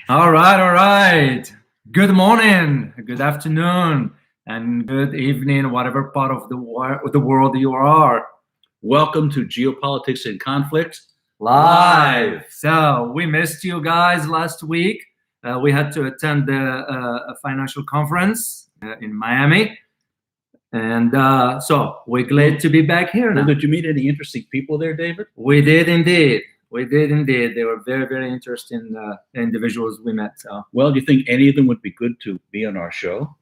All right, all right. Good morning, good afternoon, and good evening, whatever part of the world you are. Welcome to Geopolitics and Conflict Live. So we missed you guys last week. We had to attend a financial conference in Miami, and so we're glad to be back here now. Well, did you meet any interesting people there, David? We did indeed. We did indeed. They were very, very interesting individuals we met. So. Well, do you think any of them would be good to be on our show?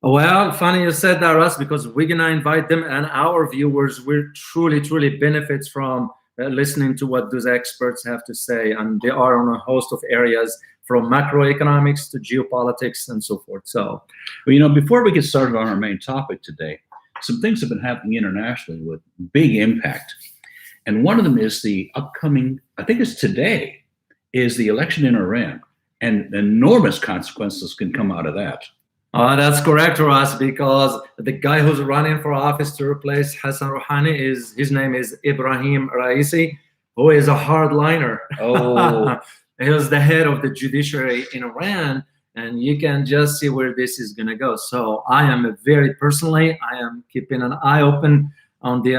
Well, funny you said that, Russ, because we're going to invite them, and our viewers will truly benefit from listening to what those experts have to say. And they are on a host of areas from macroeconomics to geopolitics and so forth. So, well, before we get started on our main topic today, some things have been happening internationally with big impact. And one of them is the upcoming, I think it's today, is the election in Iran. And enormous consequences can come out of that. That's correct, Ross, because the guy who's running for office to replace Hassan Rouhani, his name is Ibrahim Raisi, who is a hardliner. Oh. He was the head of the judiciary in Iran, and you can just see where this is going to go. So I am I am keeping an eye open on the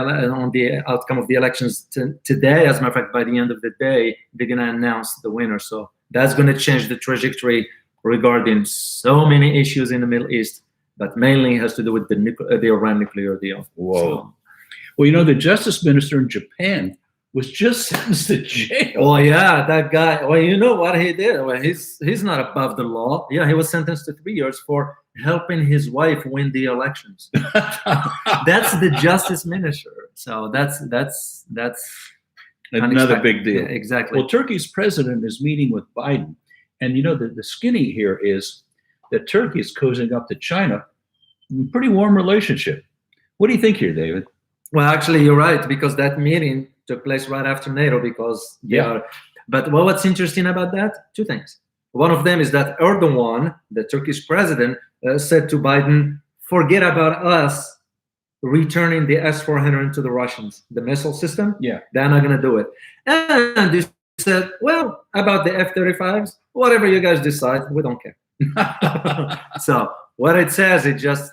outcome of the elections today. As a matter of fact, by the end of the day, they're going to announce the winner. So that's going to change the trajectory regarding so many issues in the Middle East, but mainly has to do with the Iran nuclear deal. Whoa. So. Well, the justice minister in Japan was just sentenced to jail. Oh yeah, that guy. Well, you know what he did? Well, he's not above the law. Yeah, he was sentenced to 3 years for helping his wife win the elections. That's the justice minister. So that's another big deal. Yeah, exactly. Well, Turkey's president is meeting with Biden. And the skinny here is that Turkey is cozying up to China. Pretty warm relationship. What do you think here, David? Well, actually, you're right, because that meeting took place right after NATO. Because but what's interesting about that? Two things. One of them is that Erdogan, the Turkish president, said to Biden, "Forget about us returning the S-400 to the Russians, the missile system. Yeah, they're not going to do it." And this said, "Well, about the F-35s, whatever you guys decide, we don't care." So what it says, it just,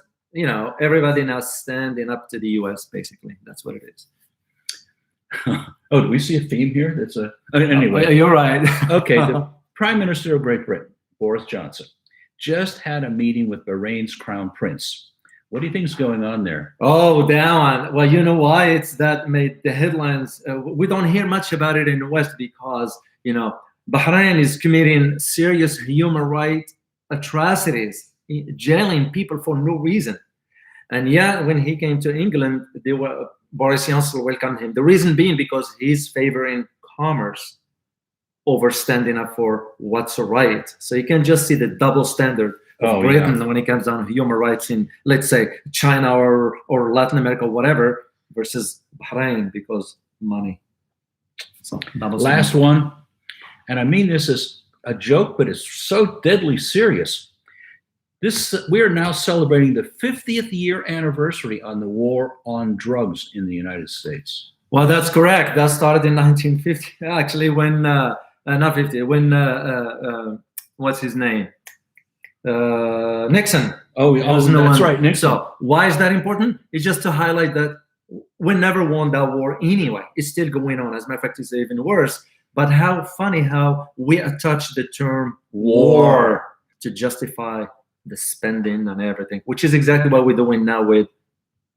everybody now standing up to the U.S. Basically, that's what it is. Oh, do we see a theme here? Anyway, you're right. Okay, the Prime Minister of Great Britain, Boris Johnson, just had a meeting with Bahrain's Crown Prince. What do you think is going on there? Oh, that one. Well, you know why it's that made the headlines. We don't hear much about it in the West because, Bahrain is committing serious human rights atrocities, jailing people for no reason. And yet, when he came to England, Boris Johnson welcomed him. The reason being because he's favoring commerce over standing up for what's right. So you can just see the double standard of Britain when it comes down to human rights in, let's say, China or Latin America, whatever, versus Bahrain because money. So last one, and I mean this is a joke, but it's so deadly serious. We are now celebrating the 50th year anniversary on the war on drugs in the United States. Well, that's correct. That started in 1950, actually, when not 50, when what's his name? Nixon. That's right, Nixon. So why is that important? It's just to highlight that we never won that war anyway. It's still going on. As a matter of fact, it's even worse. But how funny how we attach the term war to justify the spending and everything, which is exactly what we're doing now with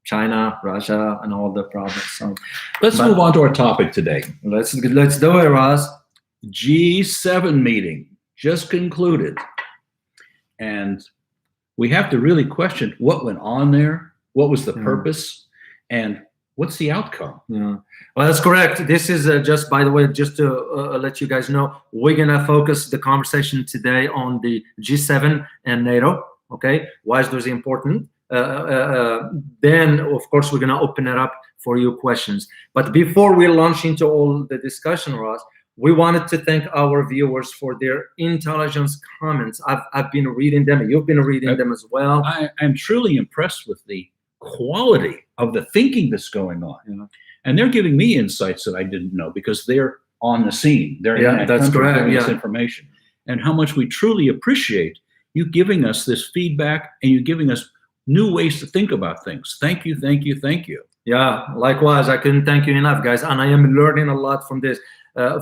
China, Russia, and all the problems. So let's move on to our topic today. Let's do it, Ross. G7 meeting just concluded. And we have to really question what went on there, what was the purpose, and what's the outcome? Yeah, well, that's correct. This is just, by the way, just to let you guys know, we're going to focus the conversation today on the G7 and NATO. Okay, why is this important? Then, of course, we're going to open it up for your questions. But before we launch into all the discussion, Ross, we wanted to thank our viewers for their intelligence comments. I've been reading them. You've been reading them as well. I'm truly impressed with the quality of the thinking that's going on. Yeah. And they're giving me insights that I didn't know because they're on the scene. They're in that that's country correct. giving us information. and how much we truly appreciate you giving us this feedback and you giving us new ways to think about things. Thank you, thank you, thank you. Yeah, likewise. I couldn't thank you enough, guys. And I am learning a lot from this.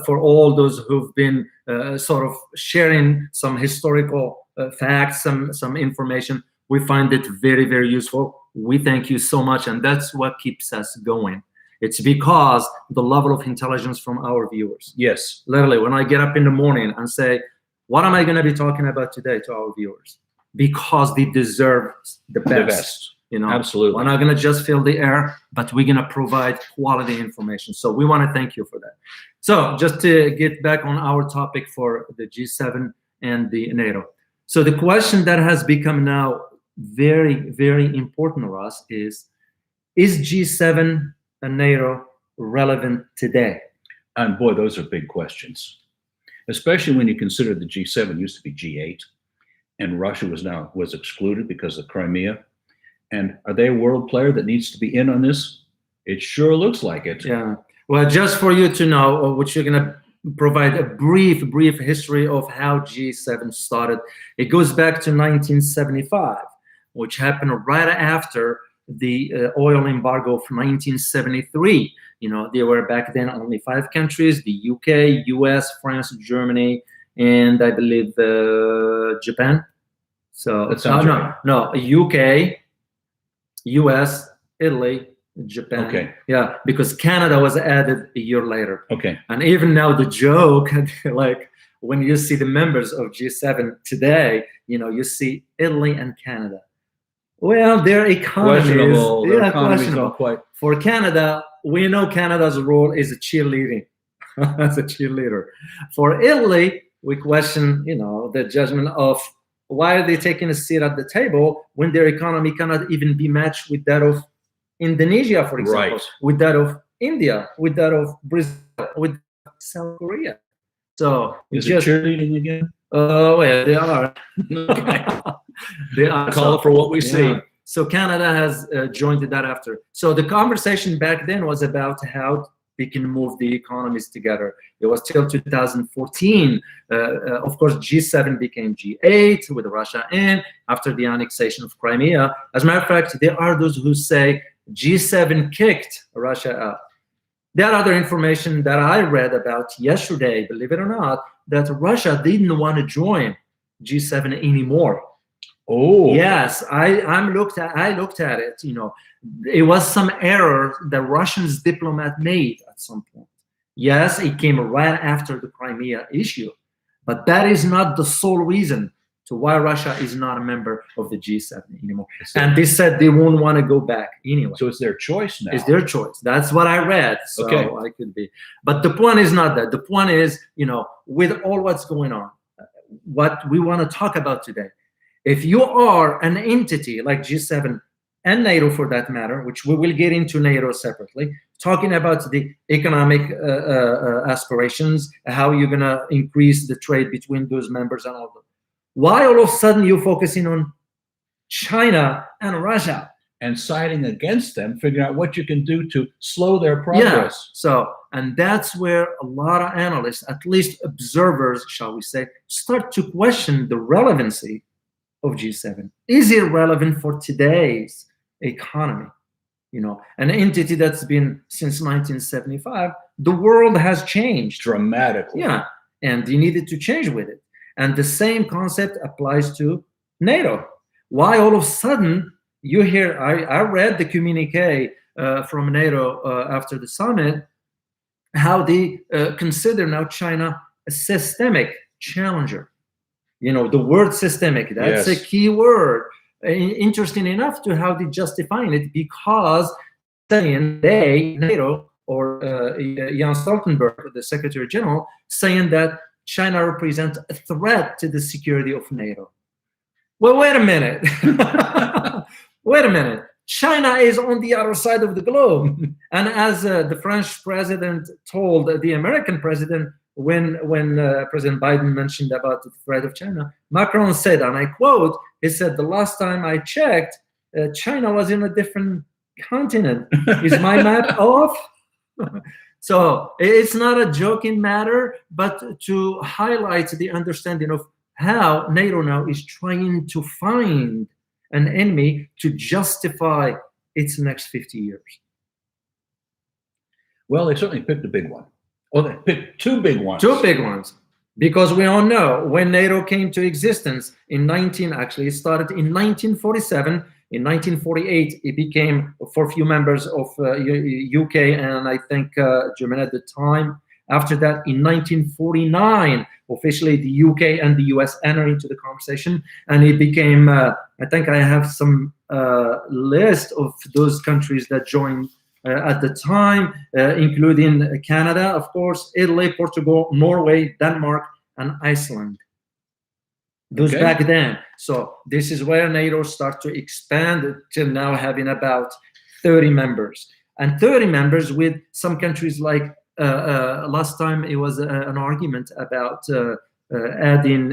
For all those who've been sort of sharing some historical facts, some information, we find it very, very useful. We thank you so much, and that's what keeps us going. It's because the level of intelligence from our viewers. Yes. Literally, when I get up in the morning and say, what am I going to be talking about today to our viewers? Because they deserve the best. The best. You know, absolutely. We're not going to just fill the air, but we're going to provide quality information. So we want to thank you for that. So just to get back on our topic for the G7 and the NATO. So the question that has become now very, very important for us is G7 and NATO relevant today? And boy, those are big questions, especially when you consider the G7 used to be G8, and Russia was excluded because of Crimea. And are they a world player that needs to be in on this? It sure looks like it. Yeah. Well, just for you to know, which you're going to provide a brief history of how G7 started. It goes back to 1975, which happened right after the oil embargo of 1973. You know, there were back then only 5 countries: the UK, US, France, Germany, and I believe Japan. So that sounds right. No, UK, US, Italy, Japan. Okay. Yeah, because Canada was added a year later. Okay. And even now the joke, like when you see the members of G7 today, you know, you see Italy and Canada. Well, their economies, questionable. Their economies questionable. don't quite. For Canada, we know Canada's role is a cheerleading. As a cheerleader. For Italy, we question, you know, the judgment of why are they taking a seat at the table when their economy cannot even be matched with that of Indonesia, for example, right. with that of India, with that of Brazil, with South Korea. So is it cheerleading again? Oh, yeah, they are. They are. Call for what we see. So Canada has joined that after. So the conversation back then was about how we can move the economies together. It was till 2014. Of course, G7 became G8 with Russia in after the annexation of Crimea. As a matter of fact, there are those who say G7 kicked Russia out. There are other information that I read about yesterday, believe it or not, that Russia didn't want to join G7 anymore. Oh, yes, I looked at it. You know, it was some error the Russians diplomat made at some point. Yes, it came right after the Crimea issue, but that is not the sole reason to why Russia is not a member of the G7 anymore. And they said they won't want to go back anyway. So it's their choice now. It's their choice. That's what I read. So okay. I could be. But the point is not that. The point is, you know, with all what's going on, what we want to talk about today, if you are an entity like G7 and NATO for that matter, which we will get into NATO separately, talking about the economic aspirations, how you're going to increase the trade between those members and all that. Why all of a sudden you're focusing on China and Russia? And siding against them, figuring out what you can do to slow their progress. Yeah. So, and that's where a lot of analysts, at least observers, shall we say, start to question the relevancy of G7. Is it relevant for today's economy? You know, an entity that's been since 1975, the world has changed dramatically. Yeah, and you needed to change with it. And the same concept applies to NATO. Why all of a sudden you hear, I read the communique from NATO after the summit, how they consider now China a systemic challenger. You know, the word systemic, that's yes. a key word. Interesting enough to how they justifying it, because saying they, NATO, or Jens Stoltenberg, the Secretary General, saying that China represents a threat to the security of NATO. Well, wait a minute. Wait a minute. China is on the other side of the globe. And as the French president told the American president when President Biden mentioned about the threat of China, Macron said, and I quote, he said, the last time I checked, China was in a different continent. Is my map off? So it's not a joking matter, but to highlight the understanding of how NATO now is trying to find an enemy to justify its next 50 years. Well, they certainly picked a big one. Well, they picked two big ones. Two big ones. Because we all know when NATO came to existence it started in 1947. In 1948, it became, for a few members of UK and I think Germany at the time. After that, in 1949, officially the UK and the US entered into the conversation, and it became, I think I have some list of those countries that joined at the time, including Canada, of course, Italy, Portugal, Norway, Denmark, and Iceland. Those back then. So this is where NATO starts to expand to now having about 30 members. And 30 members with some countries like, last time it was an argument about adding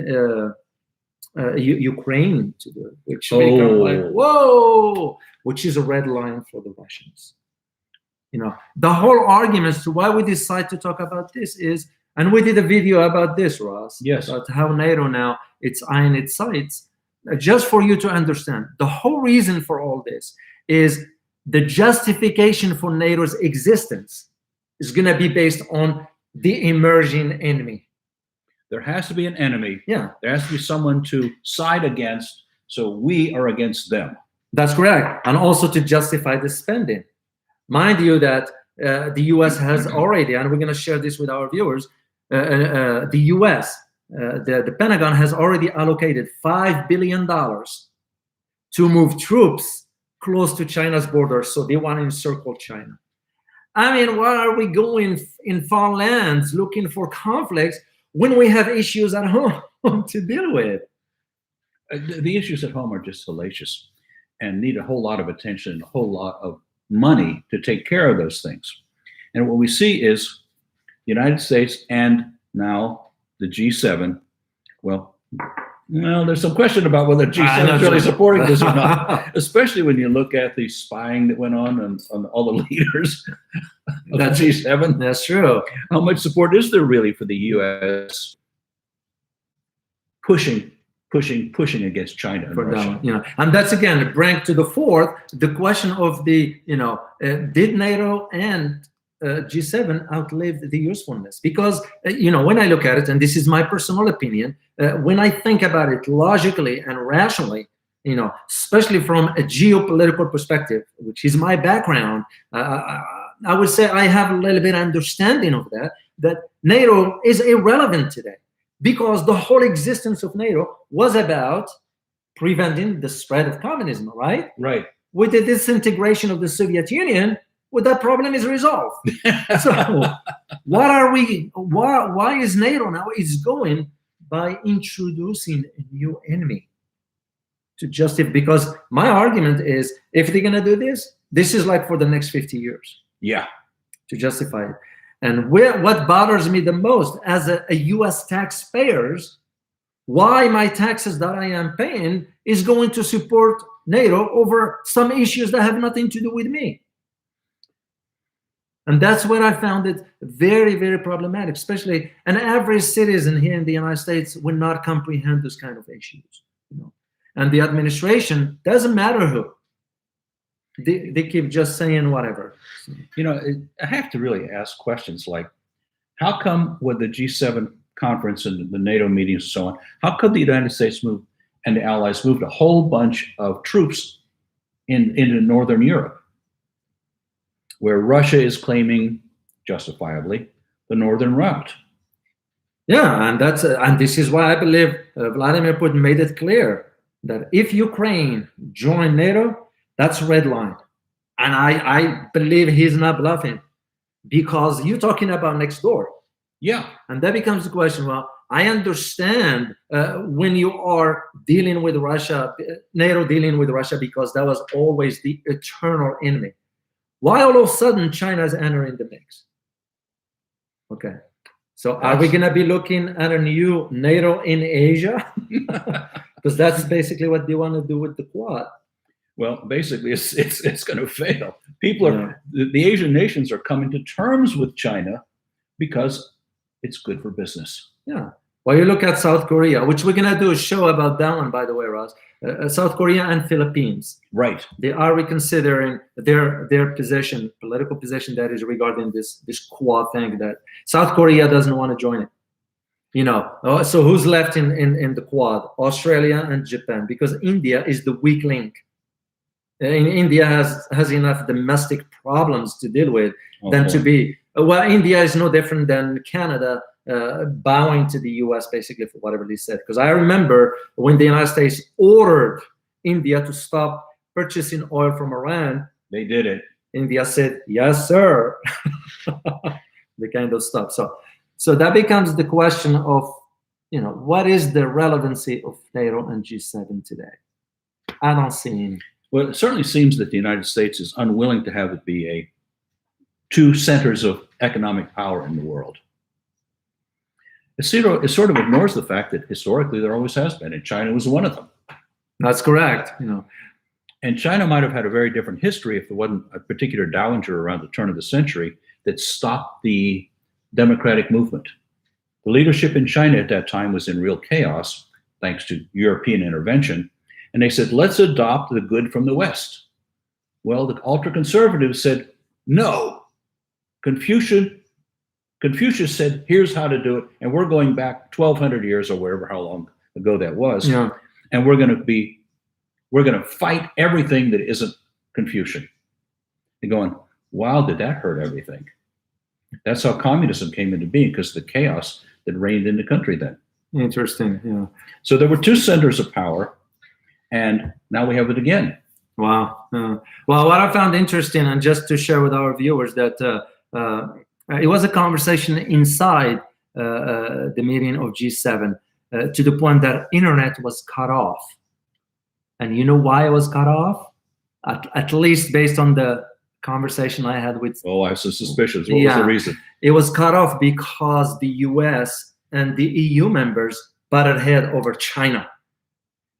Ukraine to the, which become like, whoa, which is a red line for the Russians. You know, the whole argument as to why we decide to talk about this is, and we did a video about this, Ross. Yes. About how NATO now, it's eyeing its sights. Just for you to understand, the whole reason for all this is the justification for NATO's existence is going to be based on the emerging enemy. There has to be an enemy. Yeah. There has to be someone to side against, so we are against them. That's correct. And also to justify the spending. Mind you that the US has already, and we're going to share this with our viewers, the US, the Pentagon has already allocated $5 billion to move troops close to China's border. So they want to encircle China. I mean, why are we going in foreign lands looking for conflicts when we have issues at home to deal with? The issues at home are just hellacious and need a whole lot of attention, a whole lot of money to take care of those things. And what we see is the United States and now the G7. Well, there's some question about whether G7 is really supporting this or not, especially when you look at the spying that went on all the leaders of the G7. That's true. How much support is there really for the U.S. pushing against China and Russia? You know, and that's again bring to the fore the question of the, you know, did NATO and G7 outlive the usefulness? Because you know, when I look at it, and this is my personal opinion, when I think about it logically and rationally, you know, especially from a geopolitical perspective, which is my background, I would say I have a little bit of understanding of that NATO is irrelevant today. Because the whole existence of NATO was about preventing the spread of communism, right? Right. With the disintegration of the Soviet Union, well, that problem is resolved. So what are we, why is NATO now is going by introducing a new enemy to justify? Because my argument is, if they're going to do this, this is like for the next 50 years. Yeah. To justify it. And what bothers me the most as a US taxpayers, why my taxes that I am paying is going to support NATO over some issues that have nothing to do with me. And that's where I found it very, very problematic, especially an average citizen here in the United States would not comprehend this kind of issues. You know? And the administration, doesn't matter who, they keep just saying whatever. You know, I have to really ask questions like, how come with the G7 conference and the NATO meetings and so on, how could the United States move and the Allies moved a whole bunch of troops into Northern Europe, where Russia is claiming, justifiably, the northern route? Yeah, and this is why I believe Vladimir Putin made it clear that if Ukraine joined NATO, that's a red line. And I believe he's not bluffing, because you're talking about next door. Yeah. And that becomes the question, well, I understand when you are dealing with Russia, NATO dealing with Russia, because that was always the eternal enemy. Why all of a sudden China is entering the mix? Okay. So are we going to be looking at a new NATO in Asia? Because that's basically what they want to do with the Quad. Well, basically, it's going to fail. People are the Asian nations are coming to terms with China because it's good for business. Yeah. Well, you look at South Korea, which we're gonna do a show about that one, by the way, Ross. South Korea and Philippines. Right. They are reconsidering their position, political position, that is regarding this Quad thing. That South Korea doesn't want to join it. You know, so who's left in the Quad? Australia and Japan, because India is the weak link. India has enough domestic problems to deal with than to be. Well, India is no different than Canada bowing to the U.S. basically for whatever they said. Because I remember when the United States ordered India to stop purchasing oil from Iran, they did it. India said, "Yes, sir." The kind of stuff. So that becomes the question of, you know, what is the relevancy of NATO and G7 today? I don't see any. Well, it certainly seems that the United States is unwilling to have it be two centers of economic power in the world. It sort of ignores the fact that historically there always has been, and China was one of them. That's correct. You know, and China might have had a very different history if there wasn't a particular dowager around the turn of the century that stopped the democratic movement. The leadership in China at that time was in real chaos, thanks to European intervention. And they said, let's adopt the good from the West. Well, the ultra-conservatives said, no. Confucius said, here's how to do it. And we're going back 1,200 years or whatever, how long ago that was. Yeah. And we're going to fight everything that isn't Confucian. And going, wow, did that hurt everything? That's how communism came into being, because of the chaos that reigned in the country then. Interesting. Yeah. So there were two centers of power. And now we have it again. Wow. Well, what I found interesting, and just to share with our viewers, that it was a conversation inside the meeting of G7 to the point that internet was cut off. And you know why it was cut off? At least based on the conversation I had with... Oh, I was so suspicious. What was the reason? It was cut off because the US and the EU members butted head over China.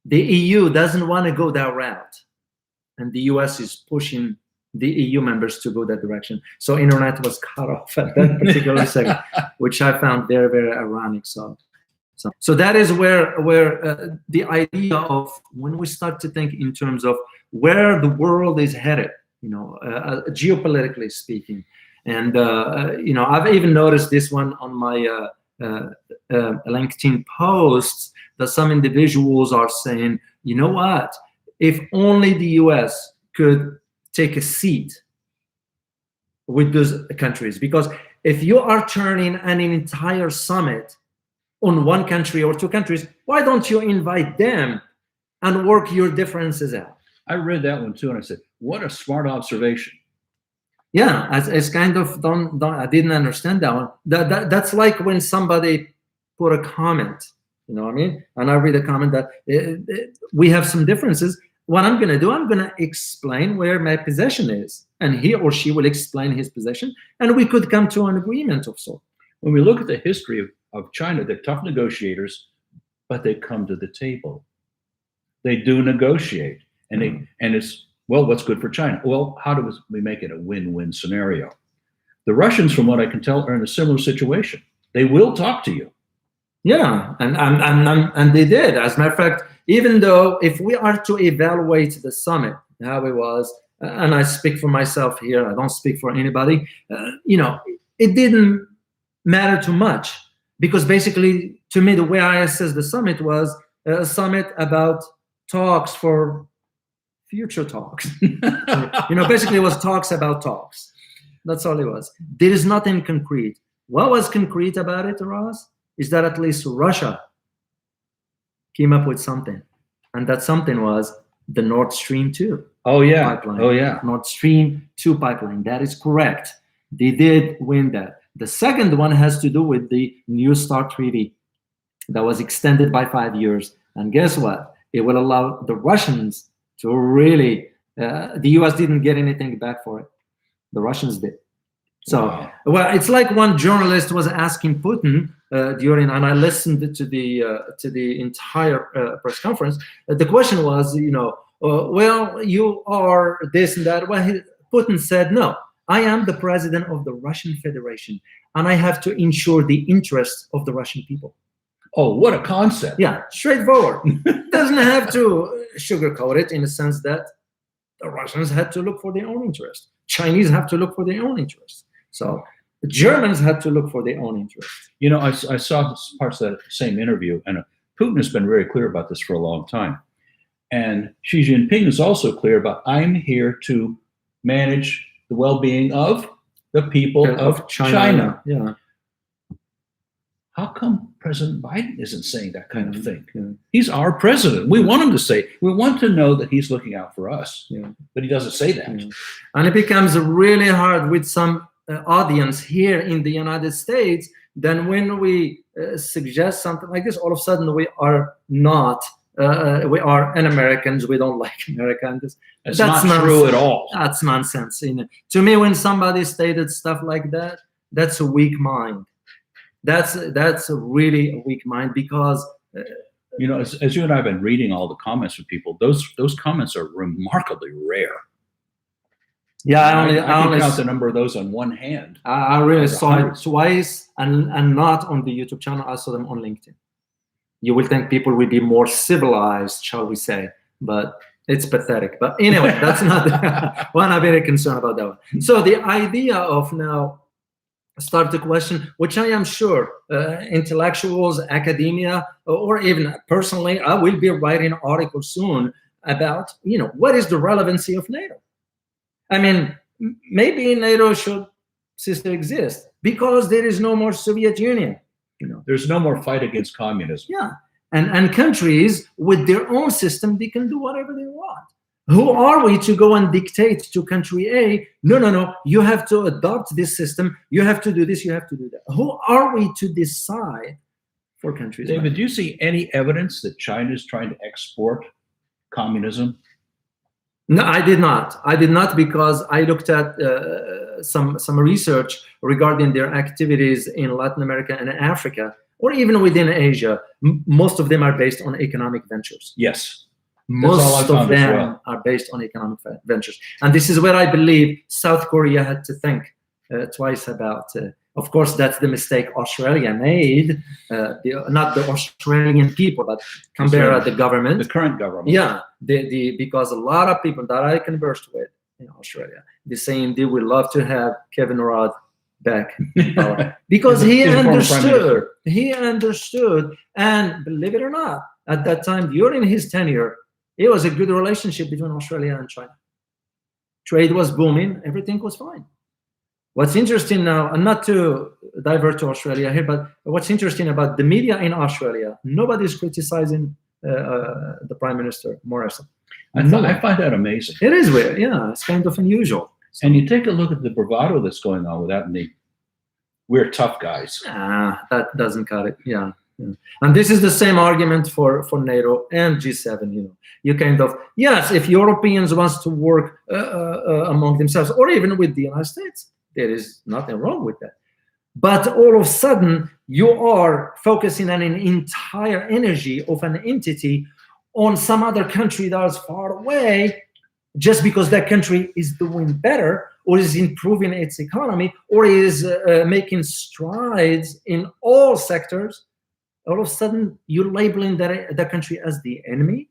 The EU doesn't want to go that route, and the US is pushing the EU members to go that direction. So internet was cut off at that particular second, which I found very, very ironic. So that is where the idea of when we start to think in terms of where the world is headed, you know, geopolitically speaking. And you know, I've even noticed this one on my LinkedIn posts, that some individuals are saying, you know what, if only the US could take a seat with those countries. Because if you are turning an entire summit on one country or two countries, why don't you invite them and work your differences out? I read that one too, and I said, what a smart observation. Yeah, it's kind of, I didn't understand that one. That's like when somebody put a comment, you know what I mean? And I read a comment that we have some differences. What I'm going to do, I'm going to explain where my position is, and he or she will explain his position, and we could come to an agreement of sorts. When we look at the history of China, they're tough negotiators, but they come to the table. They do negotiate, and it's, well, what's good for China? Well, how do we make it a win-win scenario? The Russians, from what I can tell, are in a similar situation. They will talk to you. Yeah, and they did. As a matter of fact, even though if we are to evaluate the summit, how it was, and I speak for myself here, I don't speak for anybody, you know, it didn't matter too much, because basically, to me, the way I assess the summit was a summit about talks for future talks. You know, basically it was talks about talks. That's all it was. There is nothing concrete. What was concrete about it, Ross, is that at least Russia came up with something. And that something was the Nord Stream 2 pipeline. Oh, yeah. Nord Stream 2 pipeline. That is correct. They did win that. The second one has to do with the New START Treaty that was extended by 5 years. And guess what? It will allow the Russians to really, the US didn't get anything back for it. The Russians did. So, wow. Well, it's like one journalist was asking Putin during, and I listened to the entire press conference. The question was, you know, well, you are this and that. Well, Putin said, no, I am the president of the Russian Federation, and I have to ensure the interests of the Russian people. Oh, what a concept. Yeah, straightforward. Doesn't have to sugarcoat it, in the sense that the Russians had to look for their own interest. Chinese have to look for their own interest. So the Germans had to look for their own interest. You know, I saw parts of that same interview, and Putin has been very clear about this for a long time. And Xi Jinping is also clear about, I'm here to manage the well-being of the people of China. Yeah. How come President Biden isn't saying that kind of thing? Yeah. He's our president. We want him to say, we want to know that he's looking out for us, but he doesn't say that. Yeah. And it becomes really hard with some audience here in the United States. Then when we suggest something like this, all of a sudden we are not, we are un-Americans, we don't like Americans. That's not true at all. That's nonsense. To me, when somebody stated stuff like that, that's a weak mind. That's a really weak mind, because you know, as you and I have been reading all the comments from people, those comments are remarkably rare. Yeah, I can count the number of those on one hand. I really saw it twice, and not on the YouTube channel. I saw them on LinkedIn. You will think people will be more civilized, shall we say, but it's pathetic. But anyway, that's not one. I'm very concerned about that one. So the idea of now start the question, which I am sure intellectuals, academia, or even personally, I will be writing an article soon about, what is the relevancy of NATO? I mean, maybe NATO should cease to exist because there is no more Soviet Union. There's no more fight against communism. Yeah, and countries with their own system, they can do whatever they want. Who are we to go and dictate to country A, no, you have to adopt this system, you have to do this, you have to do that? Who are we to decide for countries? David, do you see any evidence that China is trying to export communism? No, I did not. I did not, because I looked at some research regarding their activities in Latin America and Africa, or even within Asia. Most of them are based on economic ventures. Yes. Most of them are based on economic ventures. And this is where I believe South Korea had to think twice about. Of course, that's the mistake Australia made. Not the Australian people, but Canberra, the government. The current government. Yeah, because a lot of people that I conversed with in Australia, they're saying they would love to have Kevin Rudd back in power. Because he understood, and believe it or not, at that time, during his tenure, it was a good relationship between Australia and China. Trade was booming, everything was fine. What's interesting now, and not to divert to Australia here, but what's interesting about the media in Australia, nobody's criticizing the Prime Minister Morrison. I find that amazing. It is weird, yeah, it's kind of unusual. So, and you take a look at the bravado that's going on with that, and we're tough guys. That doesn't cut it, yeah. And this is the same argument for NATO and G7. You kind of, yes, if Europeans wants to work among themselves, or even with the United States, there is nothing wrong with that. But all of a sudden, you are focusing on an entire energy of an entity on some other country that is far away, just because that country is doing better, or is improving its economy, or is making strides in all sectors. All of a sudden, you're labeling that country as the enemy.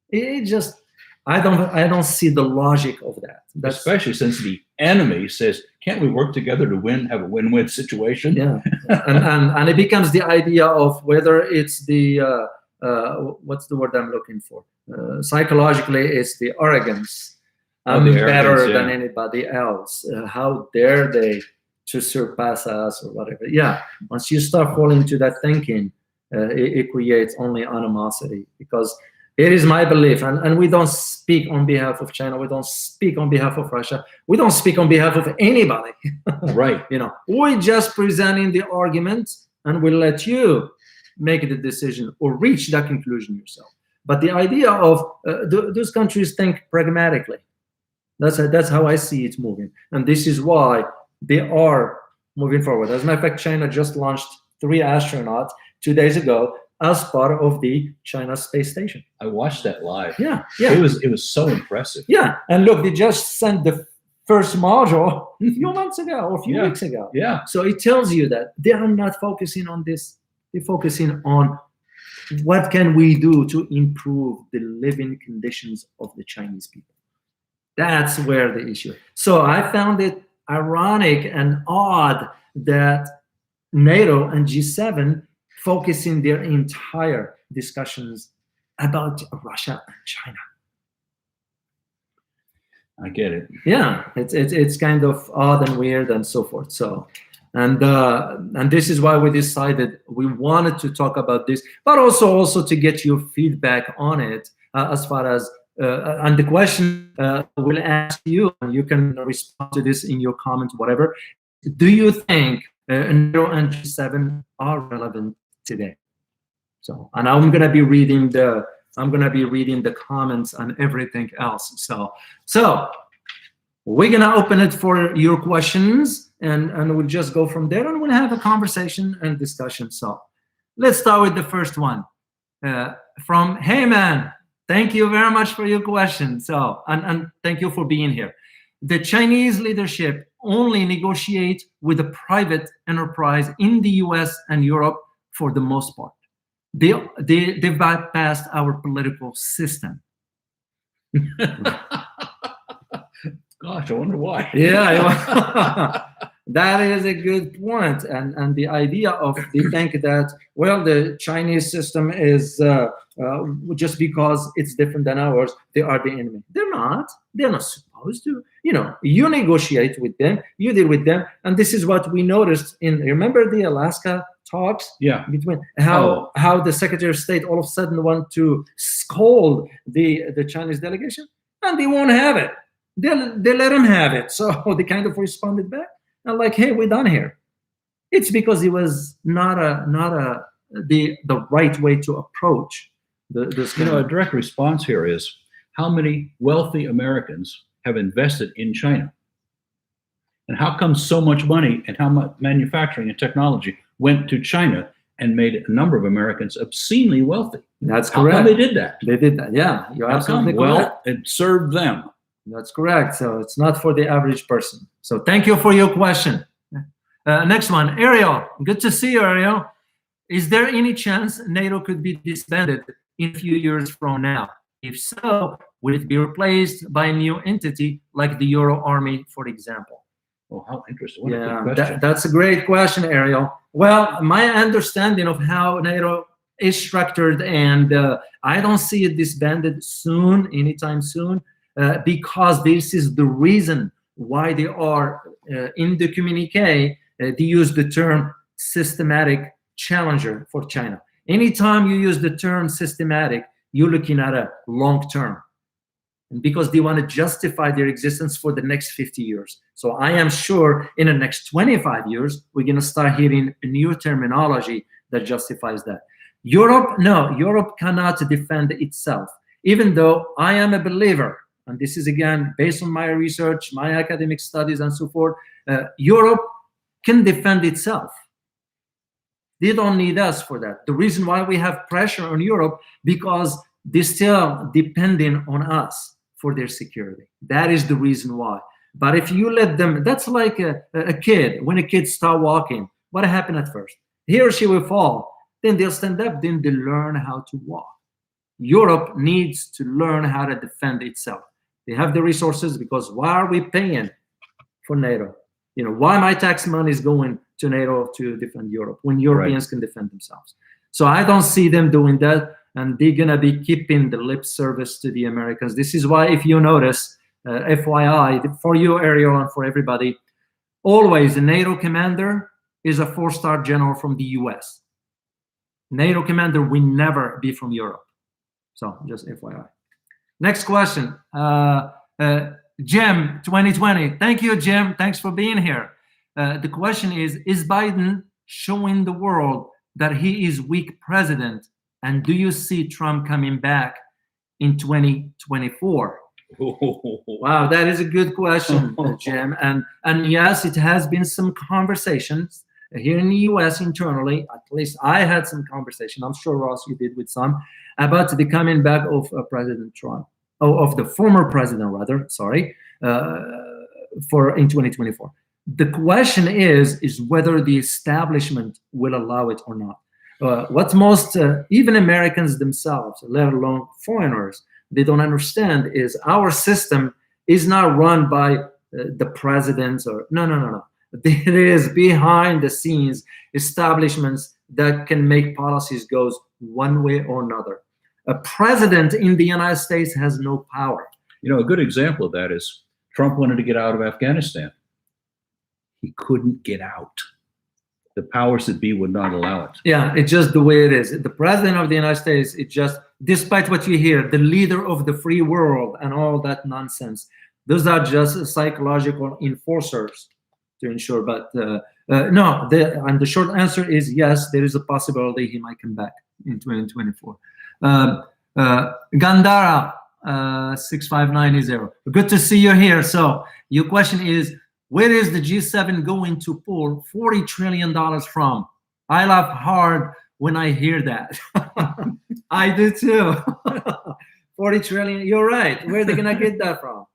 It just, I don't see the logic of that. Especially since the enemy says, "Can't we work together to have a win-win situation?" Yeah, and it becomes the idea of whether it's the what's the word I'm looking for? Psychologically, it's the arrogance. I'm better than anybody else. How dare they to surpass us or whatever? Yeah, once you start falling into that thinking, it creates only animosity, because it is my belief, and we don't speak on behalf of China, we don't speak on behalf of Russia, we don't speak on behalf of anybody. Right. We just presenting the argument, and we'll let you make the decision or reach that conclusion yourself. But the idea of those countries think pragmatically. That's how I see it moving, and this is why they are moving forward. As a matter of fact, China just launched 3 astronauts 2 days ago as part of the China space station. I watched that live. Yeah. It was so impressive. Yeah, and look, they just sent the first module a few months ago or a few weeks ago. Yeah. So it tells you that they are not focusing on this. They're focusing on what can we do to improve the living conditions of the Chinese people. That's where the issue is. So I found it ironic and odd that NATO and G7 focusing their entire discussions about Russia and China. I get it. Yeah, it's kind of odd and weird and so forth. So, and this is why we decided we wanted to talk about this, but also to get your feedback on it as far as and the question we'll ask you, and you can respond to this in your comments, whatever. Do you think NATO and G7 are relevant today? So, and I'm gonna be reading the comments and everything else. So we're gonna open it for your questions, and we'll just go from there, and we'll have a conversation and discussion. So let's start with the first one from Hey Man. Thank you very much for your question. So and thank you for being here. The Chinese leadership only negotiate with a private enterprise in the US and Europe for the most part. They've bypassed our political system. Gosh, I wonder why. Yeah, that is a good point. And the idea of they think that, well, the Chinese system is just because it's different than ours, they are the enemy. They're not. They're not supposed to. You negotiate with them, you deal with them, and this is what we noticed remember the Alaska talks? Yeah. Between how the Secretary of State all of a sudden want to scold the Chinese delegation, and they won't have it. They let him have it. So they kind of responded back. And like, hey, we're done here. It's because it was not the right way to approach this. A direct response here is how many wealthy Americans have invested in China, and how come so much money and how much manufacturing and technology went to China and made a number of Americans obscenely wealthy? That's correct. How come they did that? They did that. Yeah, you're absolutely correct. Well, it served them. That's correct. So it's not for the average person. So thank you for your question. Next one, Ariel. Good to see you, Ariel. Is there any chance NATO could be disbanded in a few years from now? If so, will it be replaced by a new entity like the Euro Army, for example? Oh, how interesting. What a good question. That's a great question, Ariel. Well, my understanding of how NATO is structured, and I don't see it disbanded soon, anytime soon. Because this is the reason why they are in the communique, they use the term systematic challenger for China. Anytime you use the term systematic, you're looking at a long term. And because they want to justify their existence for the next 50 years. So I am sure in the next 25 years, we're going to start hearing a new terminology that justifies that. Europe cannot defend itself, even though I am a believer. And this is, again, based on my research, my academic studies, and so forth. Europe can defend itself. They don't need us for that. The reason why we have pressure on Europe, because they're still depending on us for their security. That is the reason why. But if you let them, that's like a kid. When a kid starts walking, what happened at first? He or she will fall. Then they'll stand up. Then they'll learn how to walk. Europe needs to learn how to defend itself. They have the resources, because why are we paying for NATO? Why my tax money is going to NATO to defend Europe when Europeans can defend themselves? So I don't see them doing that, and they're going to be keeping the lip service to the Americans. This is why, if you notice, FYI, for you, Ariel, and for everybody, always a NATO commander is a 4-star general from the US. NATO commander will never be from Europe. So just FYI. Next question, Jim 2020. Thank you, Jim. Thanks for being here. The question is Biden showing the world that he is weak president? And do you see Trump coming back in 2024? Wow, that is a good question, Jim. And yes, it has been some conversations. here in the US internally, at least I had some conversation, I'm sure Ross you did with some, about the coming back of President Trump, of the former president rather, sorry, for in 2024. The question is whether the establishment will allow it or not. What most, even Americans themselves, let alone foreigners, they don't understand is our system is not run by the presidents or no. There is behind the scenes establishments that can make policies goes one way or another. A president in the United States has no power. You know, a good example of that is Trump wanted to get out of Afghanistan. He couldn't get out. The powers that be would not allow it. Yeah, it's just the way it is. The president of the United States, it just, despite what you hear, the leader of the free world and all that nonsense, those are just psychological enforcers to ensure. But no, and the short answer is yes, there is a possibility he might come back in 2024. Gandhara 6590. Good to see you here. So your question is, where is the G7 going to pull $40 trillion from? I laugh hard when I hear that. I do too. 40 trillion, you're right. Where are they gonna get that from?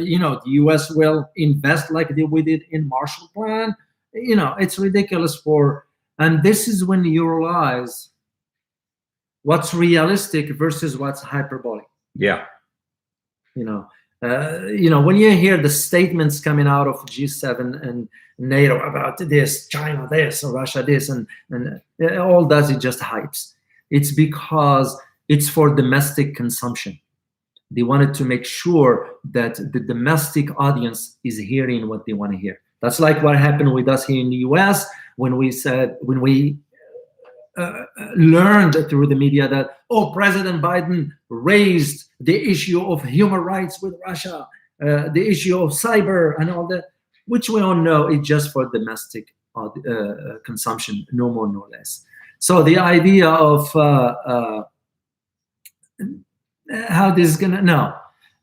You know, the US will invest like we did in Marshall Plan. You know, it's ridiculous and this is when you realize what's realistic versus what's hyperbolic. Yeah. You know, when you hear the statements coming out of G7 and NATO about this, China this, or Russia this, and all that, it just hypes. It's because it's for domestic consumption. They wanted to make sure that the domestic audience is hearing what they want to hear. That's like what happened with us here in the US when we learned through the media that, oh, President Biden raised the issue of human rights with Russia, the issue of cyber and all that, which we all know is just for domestic consumption, no more, no less. So the idea of how this is gonna,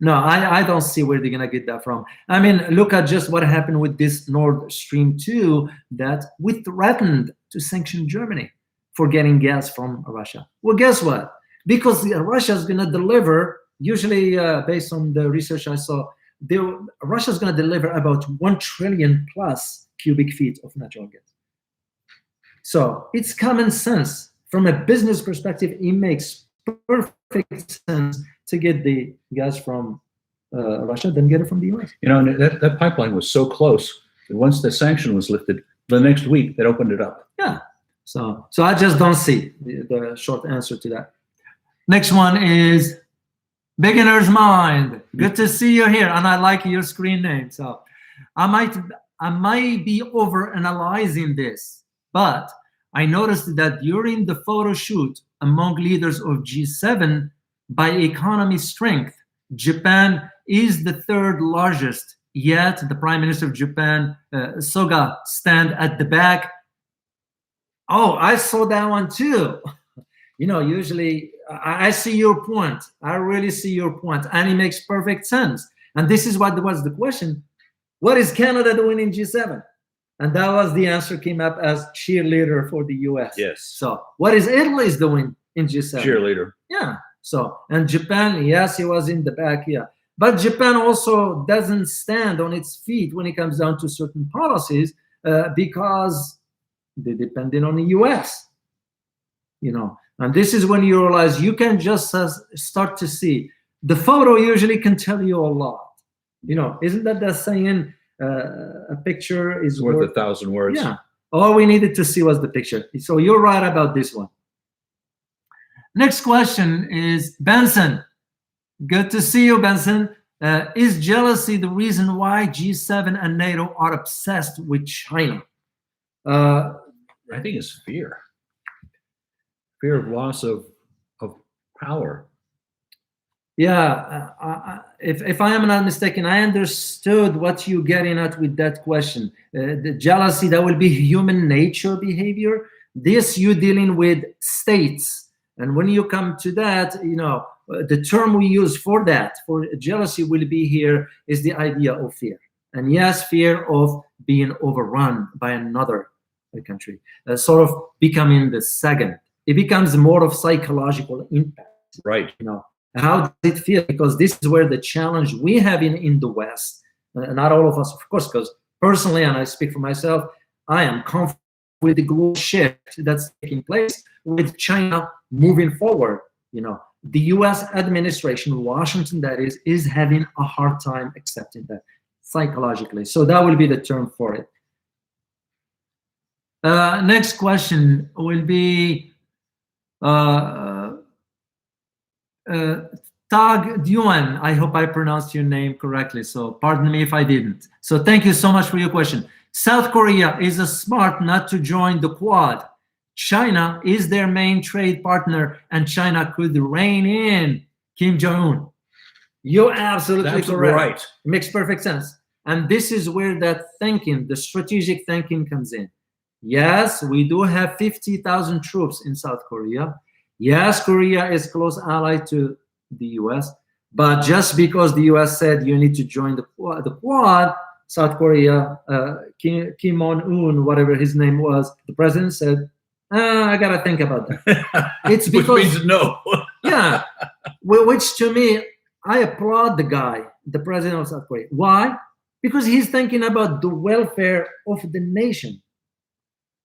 no, I don't see where they're gonna get that from. I mean, look at just what happened with this Nord Stream 2, that we threatened to sanction Germany for getting gas from Russia. Well, guess what? Because Russia is going to deliver, usually based on the research I saw, Russia is going to deliver about 1 trillion plus cubic feet of natural gas. So it's common sense. From a business perspective, it makes perfect sense to get the gas from Russia, then get it from the US. You know, and that pipeline was so close that once the sanction was lifted, the next week, they opened it up. Yeah. So I just don't see the short answer to that. Next one is Beginner's Mind. Good to see you here, and I like your screen name. So I might be over analyzing this, but I noticed that during the photo shoot among leaders of G7, by economy strength, Japan is the third largest. Yet the Prime Minister of Japan, Suga, stand at the back. Oh, I saw that one too. You know, usually I see your point. I really see your point, and it makes perfect sense. And this is what was the question: what is Canada doing in G7? And that was the answer came up as cheerleader for the US. Yes. So what is Italy doing in G7? Cheerleader. Yeah. So, and Japan, yes, he was in the back. Yeah. But Japan also doesn't stand on its feet when it comes down to certain policies because they're dependent on the US, you know. And this is when you realize you can just start to see. The photo usually can tell you a lot. You know, isn't that the saying, a picture is worth 1,000 words? Yeah. All we needed to see was the picture. So you're right about this one. Next question is Benson. Good to see you, Benson. Is jealousy the reason why G7 and NATO are obsessed with China? I think it's fear. Fear of loss of power. Yeah, if I am not mistaken, I understood what you're getting at with that question. The jealousy, that will be human nature behavior. This, you're dealing with states. And when you come to that, you know, the term we use for that, for jealousy will be here, is the idea of fear. And yes, fear of being overrun by another country, sort of becoming the second. It becomes more of psychological impact. Right. How does it feel? Because this is where the challenge we have in the West, not all of us, of course, because personally, and I speak for myself, I am comfortable with the global shift that's taking place with China moving forward. The U.S. administration, Washington, that is having a hard time accepting that psychologically. So that will be the term for it. Next question will be Tag Duan. I hope I pronounced your name correctly, so pardon me if I didn't. So thank you so much for your question. South Korea is smart not to join the Quad. China is their main trade partner, and China could rein in Kim Jong-un. You're absolutely correct. Right. It makes perfect sense. And this is where that thinking, the strategic thinking, comes in. Yes, we do have 50,000 troops in South Korea. Yes, Korea is a close ally to the U.S., but just because the U.S. said you need to join the Quad, South Korea, Kim Jong-un, whatever his name was, the president said, I got to think about that. It's because, which means no. Yeah, which to me, I applaud the guy, the president of South Korea. Why? Because he's thinking about the welfare of the nation.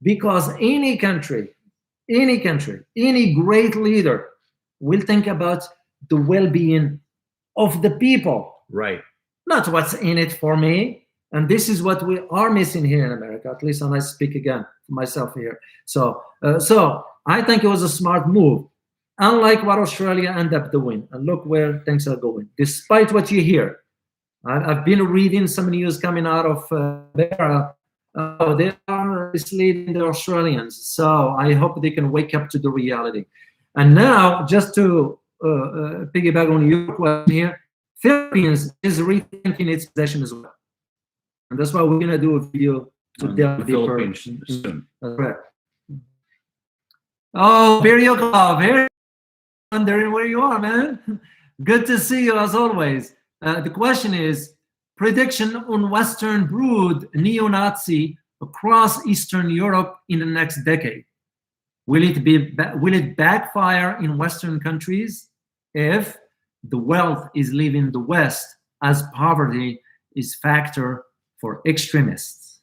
Because any country, any great leader will think about the well-being of the people. Right. Not what's in it for me. And this is what we are missing here in America, at least, and I speak again for myself here. So I think it was a smart move, unlike what Australia ended up doing. And look where things are going, despite what you hear. I've been reading some news coming out of Canberra. They are misleading the Australians. So I hope they can wake up to the reality. And now, just to piggyback on your question here, Philippines is rethinking its possession as well. And that's why we're going to do a video to delve deeper. Soon. That's right. Oh, Beriokov, here. Wondering where you are, man. Good to see you as always. The question is, prediction on Western brood neo-Nazi across Eastern Europe in the next decade. Will it backfire in Western countries if the wealth is leaving the West as poverty is factor for extremists?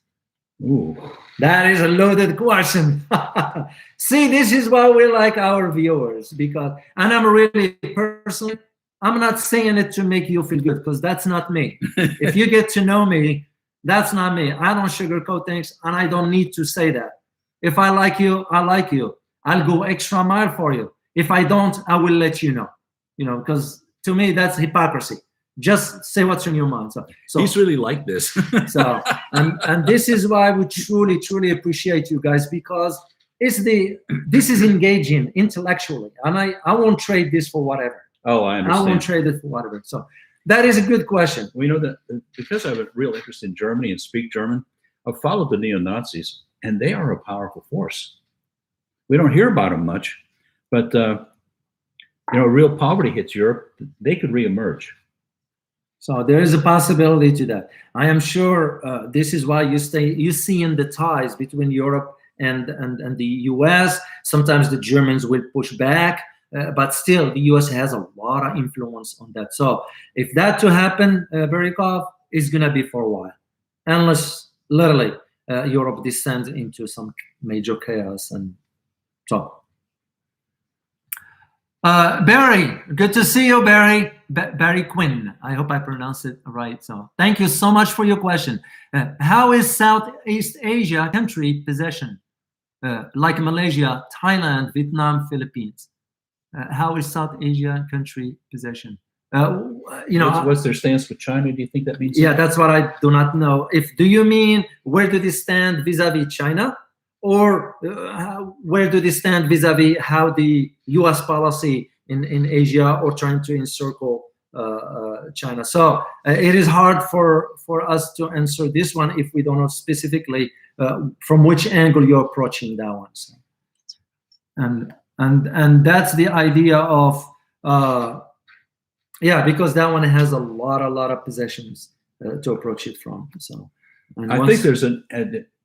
Ooh. That is a loaded question. See, this is why we like our viewers, because, and I'm really personally, I'm not saying it to make you feel good, because that's not me. If you get to know me, that's not me. I don't sugarcoat things, and I don't need to say that. If I like you, I like you. I'll go extra mile for you. If I don't, I will let you know. Because to me, that's hypocrisy. Just say what's in your mind. So he's really like this. So and this is why we truly appreciate you guys, because this is engaging intellectually, and I won't trade this for whatever. Oh, I understand. I won't trade it for whatever. So that is a good question. We know that because I have a real interest in Germany and speak German, I've followed the neo-Nazis, and they are a powerful force. We don't hear about them much, but real poverty hits Europe, they could reemerge. So there is a possibility to that. I am sure this is why you see in the ties between Europe and the US. Sometimes the Germans will push back, but still the US has a lot of influence on that. So if that to happen, Berikov, is going to be for a while, unless literally Europe descends into some major chaos. And so Barry, good to see you, Barry. Barry Quinn. I hope I pronounced it right. So thank you so much for your question. How is Southeast Asia country possession, like Malaysia, Thailand, Vietnam, Philippines? How is South Asia country possession? What's their stance with China? Do you think that means? Yeah, that's what I do not know. Do you mean where do they stand vis-a-vis China? Or where do they stand vis-a-vis how the U.S. policy in Asia or trying to encircle China? So it is hard for us to answer this one if we don't know specifically from which angle you're approaching that one. So, and that's the idea of because that one has a lot of possessions to approach it from. So I think there's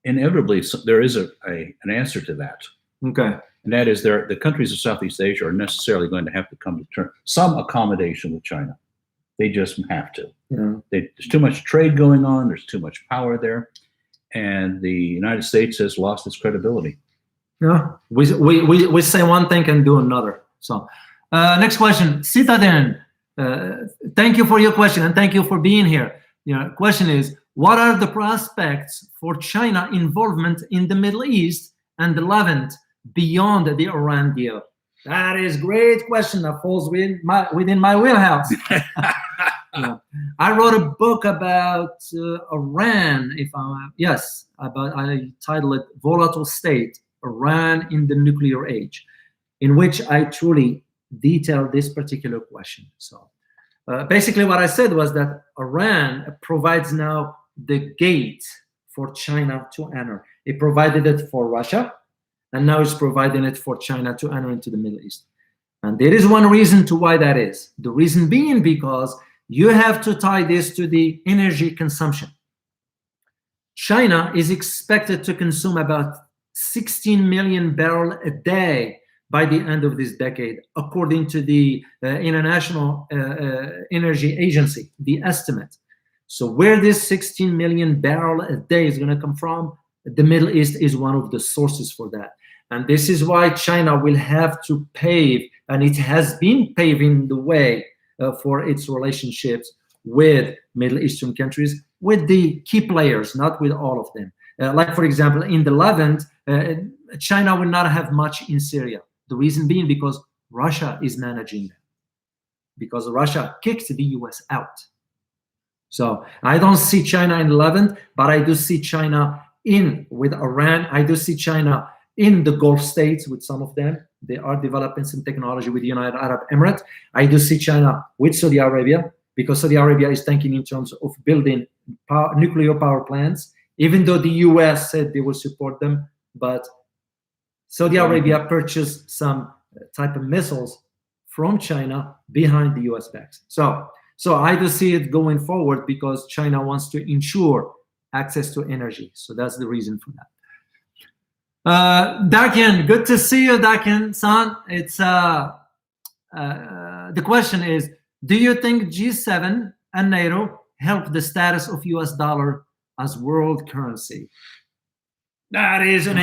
inevitably there is an answer to that. Okay. And that is the countries of Southeast Asia are necessarily going to have to come to terms, some accommodation with China. They just have to. Yeah. There's too much trade going on. There's too much power there. And the United States has lost its credibility. Yeah. We say one thing and do another. So next question, Citadin. Thank you for your question and thank you for being here. Question is, what are the prospects for China involvement in the Middle East and the Levant beyond the Iran deal? That is a great question that falls within my wheelhouse. I wrote a book about Iran. I titled it "Volatile State: Iran in the Nuclear Age," in which I truly detail this particular question. So basically what I said was that Iran provides now the gate for China to enter. It provided it for Russia, and now it's providing it for China to enter into the Middle East. And there is one reason to why that is. The reason being because you have to tie this to the energy consumption. China is expected to consume about 16 million barrels a day by the end of this decade, according to the International Energy Agency, the estimate. So where this 16 million barrels a day is going to come from, the Middle East is one of the sources for that. And this is why China will have to pave, and it has been paving the way for its relationships with Middle Eastern countries, with the key players, not with all of them. Like, for example, in the Levant, China will not have much in Syria. The reason being because Russia is managing them, because Russia kicked the US out. So I don't see China in the Levant, but I do see China with Iran. I do see China in the Gulf states with some of them. They are developing some technology with the United Arab Emirates. I do see China with Saudi Arabia, because Saudi Arabia is thinking in terms of building nuclear power plants, even though the US said they will support them. But Saudi Arabia purchased some type of missiles from China behind the US backs. So I do see it going forward because China wants to ensure access to energy. So that's the reason for that. Dakin, good to see you, Dakin-san. It's the question is, do you think G7 and NATO help the status of US dollar as world currency? That is an